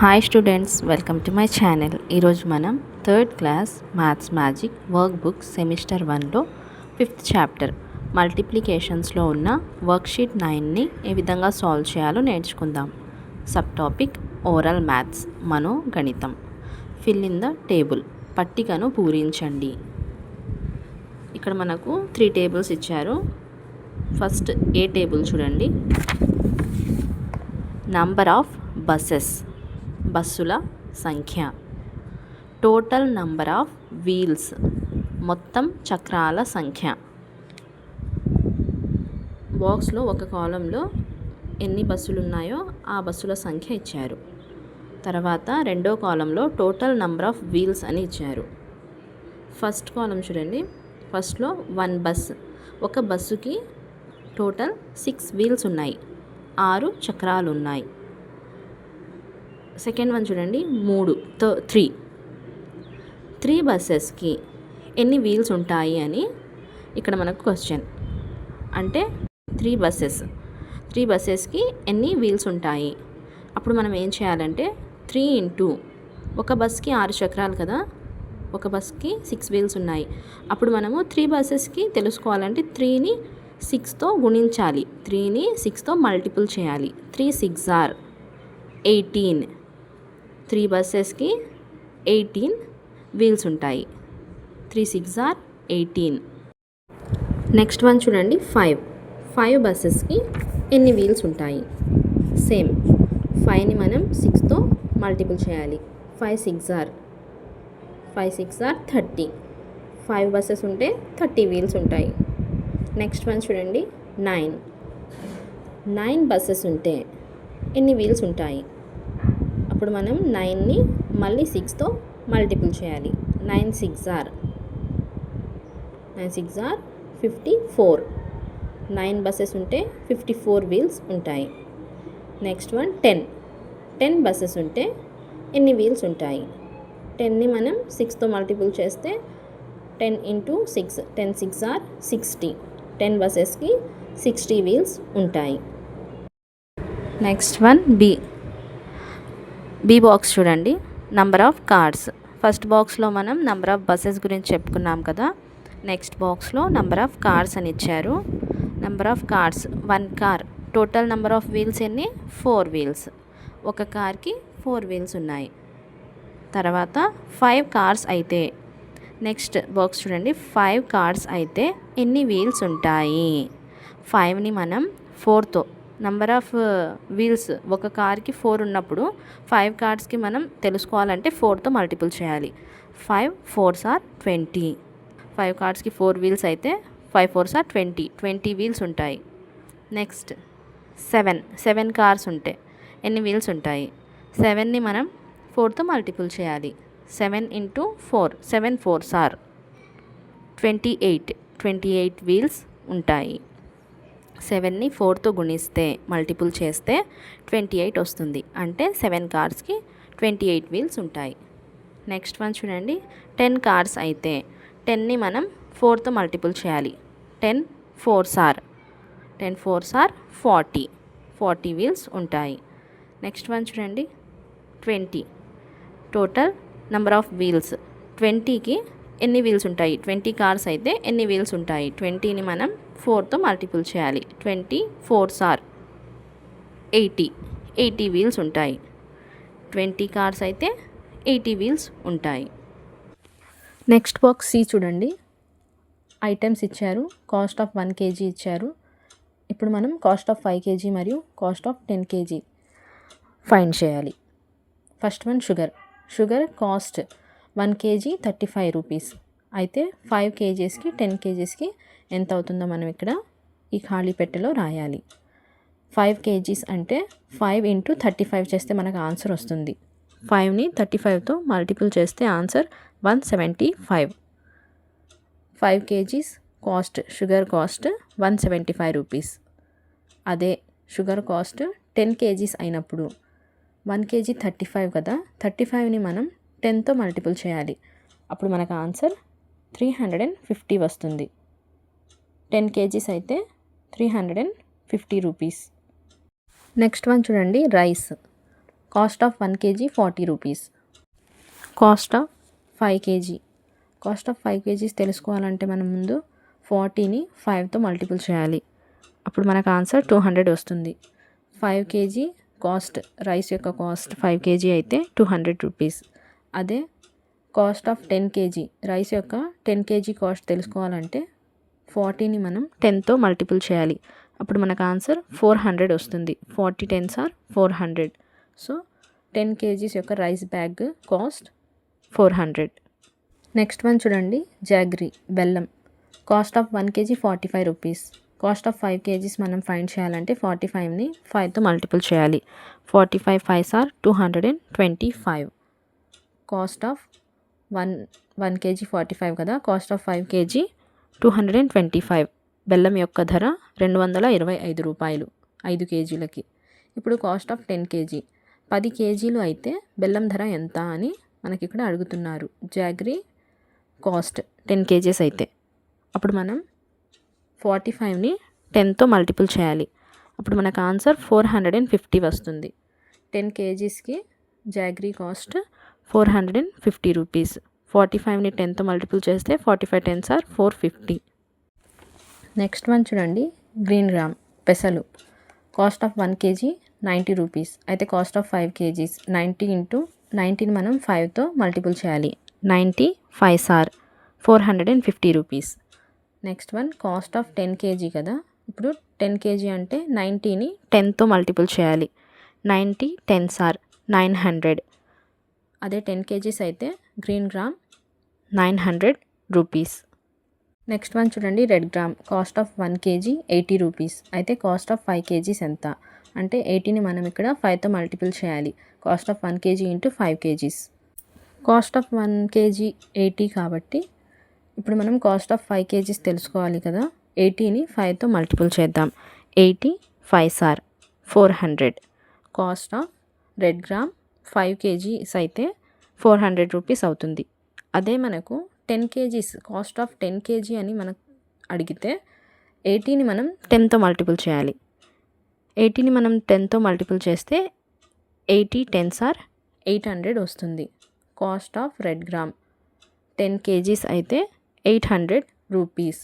Hi students, welcome to my channel. ఈరోజు మనం third class maths magic work book semester 1లో 5th chapter మల్టిప్లికేషన్స్లో ఉన్న వర్క్షీట్ 9ని ఏ విధంగా సాల్వ్ చేయాలో నేర్చుకుందాం. సబ్ టాపిక్ ఓరల్ మ్యాథ్స్ మనోగణితం. ఫిల్ ఇన్ ద టేబుల్, పట్టికను పూరించండి. ఇక్కడ మనకు 3 టేబుల్స్ ఇచ్చారు. ఫస్ట్ ఏ టేబుల్ చూడండి. నంబర్ ఆఫ్ బస్సెస్, బస్సుల సంఖ్య. టోటల్ నంబర్ ఆఫ్ వీల్స్, మొత్తం చక్రాల సంఖ్య. బాక్స్లో ఒక కాలంలో ఎన్ని బస్సులు ఉన్నాయో ఆ బస్సుల సంఖ్య ఇచ్చారు. తర్వాత రెండో కాలంలో టోటల్ నంబర్ ఆఫ్ వీల్స్ అని ఇచ్చారు. ఫస్ట్ కాలం చూడండి. ఫస్ట్లో 1 బస్, ఒక బస్సుకి టోటల్ 6 వీల్స్ ఉన్నాయి, 6 చక్రాలు ఉన్నాయి. సెకండ్ వన్ చూడండి, 3 బస్సెస్కి ఎన్ని వీల్స్ ఉంటాయి అని ఇక్కడ మనకు క్వశ్చన్. అంటే 3 బస్సెస్కి ఎన్ని వీల్స్ ఉంటాయి. అప్పుడు మనం ఏం చేయాలంటే 3 ఇంటూ, ఒక బస్కి 6 చక్రాలు కదా, ఒక బస్కి 6 వీల్స్ ఉన్నాయి. అప్పుడు మనము 3 బస్సెస్కి తెలుసుకోవాలంటే 3ని 6తో గుణించాలి, 3ని 6తో మల్టిపుల్ చేయాలి. 3 6 ఆర్ 18. 3 బస్సెస్కి 18 వీల్స్ ఉంటాయి. 3 6 ఆర్ 18. నెక్స్ట్ వన్ చూడండి, 5 బస్సెస్కి ఎన్ని వీల్స్ ఉంటాయి. సేమ్ 5ని మనం 6తో మల్టిపుల్ చేయాలి. 5 6 ఆర్ 30. 5 బస్సెస్ ఉంటే 30 వీల్స్ ఉంటాయి. నెక్స్ట్ వన్ చూడండి, 9 బస్సెస్ ఉంటే ఎన్ని వీల్స్ ఉంటాయి. అప్పుడు మనం 9ని మళ్ళీ 6తో మల్టిపుల్ చేయాలి. 9 6 ఆర్ 54. 9 బస్సెస్ ఉంటే 54 వీల్స్ ఉంటాయి. నెక్స్ట్ వన్ 10 బస్సెస్ ఉంటే ఎన్ని వీల్స్ ఉంటాయి. 10ని మనం 6తో మల్టిపుల్ చేస్తే 10 ఇంటూ 6, 10 6 ఆర్ 60. 10 బస్సెస్కి 60 వీల్స్ ఉంటాయి. నెక్స్ట్ వన్ బి బాక్స్ చూడండి. Number of cars. ఫస్ట్ బాక్స్లో మనం నంబర్ ఆఫ్ బస్సెస్ గురించి చెప్పుకున్నాం కదా. నెక్స్ట్ బాక్స్లో నంబర్ ఆఫ్ కార్స్ అని ఇచ్చారు. Number of cars, 1 car. Total number of wheels ఎన్ని? 4 వీల్స్. ఒక కార్కి 4 వీల్స్ ఉన్నాయి. తర్వాత 5 కార్స్ అయితే, నెక్స్ట్ బాక్స్ చూడండి, 5 కార్స్ అయితే ఎన్ని వీల్స్ ఉంటాయి. 5ని మనం 4తో, నంబర్ ఆఫ్ వీల్స్ ఒక కార్కి 4 ఉన్నప్పుడు 5 కార్స్కి మనం తెలుసుకోవాలంటే 4తో మల్టిపుల్ చేయాలి. 5 4s ఆర్ 20. 5 కార్స్కి 4 వీల్స్ అయితే 5 4s ఆర్ 20 వీల్స్ ఉంటాయి. నెక్స్ట్ 7 కార్స్ ఉంటే ఎన్ని వీల్స్ ఉంటాయి. 7ని మనం 4తో మల్టిపుల్ చేయాలి. 7 ఇంటూ 4, 7 4s ఆర్ 28 వీల్స్ ఉంటాయి. 7ని 4తో గుణిస్తే, మల్టిపుల్ చేస్తే 28 వస్తుంది. అంటే 7 కార్స్కి 28 వీల్స్ ఉంటాయి. నెక్స్ట్ వన్ చూడండి, 10 కార్స్ అయితే 10ని మనం 4తో మల్టిపుల్ చేయాలి. 10 4s ఆర్ 40 వీల్స్ ఉంటాయి. నెక్స్ట్ వన్ చూడండి, 20. టోటల్ నెంబర్ ఆఫ్ వీల్స్, 20కి ఎన్ని వీల్స్ ఉంటాయి. 20 కార్స్ అయితే ఎన్ని వీల్స్ ఉంటాయి. 20ని మనం 4తో మల్టిపుల్ చేయాలి. 20 4s ఆర్ 80 వీల్స్ ఉంటాయి. 20 కార్స్ అయితే 80 వీల్స్ ఉంటాయి. నెక్స్ట్ బాక్స్ సి చూడండి. ఐటమ్స్ ఇచ్చారు. కాస్ట్ ఆఫ్ 1 kg ఇచ్చారు. ఇప్పుడు మనం కాస్ట్ ఆఫ్ 5 kg మరియు కాస్ట్ ఆఫ్ 10 kg ఫైండ్ చేయాలి. First one sugar cost 1 kg 35 rupees. అయితే 5 kgsకి 10 kgsకి ఎంత అవుతుందో మనం ఇక్కడ ఈ ఖాళీ పెట్టెలో రాయాలి. 5 kgs అంటే 5 ఇంటూ 35 చేస్తే మనకు ఆన్సర్ వస్తుంది. 5ని 35తో మల్టిపుల్ చేస్తే answer 175. 5 kgs cost, sugar cost 175 rupees. అదే షుగర్ కాస్ట్ 10 kgs అయినప్పుడు 1 kg 35 కదా, 35ని మనం 10తో మల్టిపుల్ చేయాలి. అప్పుడు మనకు ఆన్సర్ 350 వస్తుంది. 10 kgs అయితే 350 రూపీస్. నెక్స్ట్ వన్ చూడండి, rice cost of 1 kg 40 rupees. Cost of 5 kg. Cost of 5 kgs తెలుసుకోవాలంటే మనం ముందు 40ని 5తో మల్టిపుల్ చేయాలి. అప్పుడు మనకు ఆన్సర్ 200 వస్తుంది. 5 kg కాస్ట్, రైస్ యొక్క కాస్ట్ 5 kg అయితే 200 రూపీస్. అదే కాస్ట్ ఆఫ్ 10 kg, రైస్ యొక్క 10 kg కాస్ట్ తెలుసుకోవాలంటే 40ని మనం 10తో మల్టిపుల్ చేయాలి. అప్పుడు మనకు ఆన్సర్ 400 వస్తుంది. 40 10s ఆర్ 400. సో 10 kgs యొక్క rice bag cost 400. Next one చూడండి, జాగ్రీ బెల్లం. Cost of 1 kg 45 rupees. Cost of 5 kgs మనం ఫైండ్ చేయాలంటే 45ని 5తో మల్టిపుల్ చేయాలి. 45 5s are 225. Cost of 1 kg 45 కదా, కాస్ట్ ఆఫ్ 5 kg 225. బెల్లం యొక్క ధర 225 రూపాయలు 5 kgలకి. ఇప్పుడు కాస్ట్ ఆఫ్ 10 kg, 10 kgలు అయితే బెల్లం ధర ఎంత అని మనకి ఇక్కడ అడుగుతున్నారు. జాగ్రీ కాస్ట్ 10 kgs అయితే అప్పుడు మనం 45ని 10తో మల్టిపుల్ చేయాలి. అప్పుడు మనకు ఆన్సర్ 450 వస్తుంది. 10 kgsకి జాగ్రీ కాస్ట్ 450 రూపీస్. 45ని 10తో మల్టిపుల్ చేస్తే 45 10s ఆర్ 450. నెక్స్ట్ వన్ చూడండి, గ్రీన్ గ్రామ్ పెసలు. Cost of 1 kg 90 rupees. అయితే కాస్ట్ ఆఫ్ 5 kgs 90 ఇంటూ 90ని మనం 5తో మల్టిపుల్ చేయాలి. 90 5s are 450 rupees. Next one cost of 10 kg కదా, ఇప్పుడు 10 kg అంటే 90ని 10తో మల్టిపుల్ చేయాలి. 90 10s ఆర్ 900. అదే 10 kgs అయితే green gram 900 rupees. Next one చూడండి, red gram. Cost of 1 kg 80 rupees. అయితే కాస్ట్ ఆఫ్ 5 kgs ఎంత అంటే 80ని మనం ఇక్కడ 5తో మల్టిపుల్ చేయాలి. Cost of 1 kg into 5 kgs. Cost of 1 kg 80 కాబట్టి ఇప్పుడు మనం కాస్ట్ ఆఫ్ 5 kgs తెలుసుకోవాలి కదా, 80ని 5తో మల్టిపుల్ చేద్దాం. 80 5s are 400. Cost of red gram 5 kgs అయితే 400 రూపీస్ అవుతుంది. అదే మనకు 10 kgs కాస్ట్ ఆఫ్ 10 kg అని మనకు అడిగితే 80ని మనం 10తో మల్టిపుల్ చేయాలి. 80ని మనం 10తో మల్టిపుల్ చేస్తే 80 10s ఆర్ 800 వస్తుంది. Cost of red gram 10 kgs అయితే 800 రూపీస్.